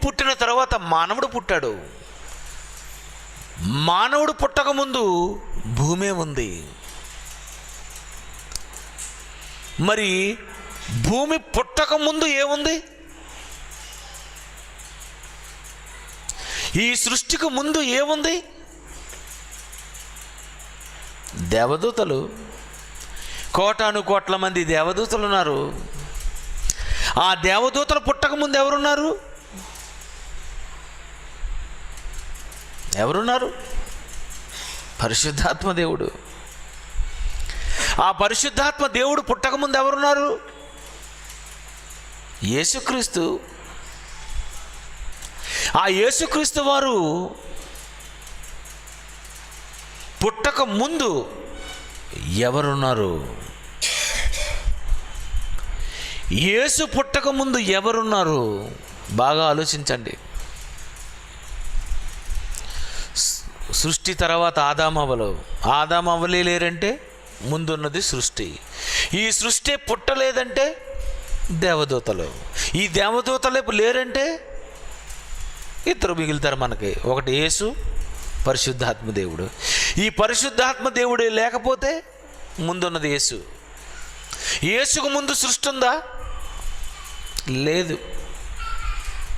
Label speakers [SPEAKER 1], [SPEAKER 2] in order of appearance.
[SPEAKER 1] పుట్టిన తర్వాత మానవుడు పుట్టాడు. మానవుడు పుట్టకముందు భూమే ఉంది. మరి భూమి పుట్టకముందు ఏముంది? ఈ సృష్టికి ముందు ఏముంది? దేవదూతలు, కోటాను కోట్ల మంది దేవదూతలు ఉన్నారు. ఆ దేవదూతలు పుట్టకముందు ఎవరున్నారు? పరిశుద్ధాత్మ దేవుడు. ఆ పరిశుద్ధాత్మ దేవుడు పుట్టకముందు ఎవరున్నారు? యేసుక్రీస్తు. ఆ యేసుక్రీస్తు వారు పుట్టక ముందు ఎవరున్నారు? యేసు పుట్టక ముందు ఎవరున్నారు? బాగా ఆలోచించండి. సృష్టి తర్వాత ఆదామవ్వలే లేరంటే ముందున్నది సృష్టి. ఈ సృష్టి పుట్టలేదంటే దేవదూతలు. ఈ దేవదూతలు లేరంటే ఇద్దరు మిగులుతారు మనకి. ఒకటి యేసు, పరిశుద్ధాత్మ దేవుడు. ఈ పరిశుద్ధాత్మ దేవుడే లేకపోతే ముందున్నది యేసు. యేసుకు ముందు సృష్టి ఉందా? లేదు.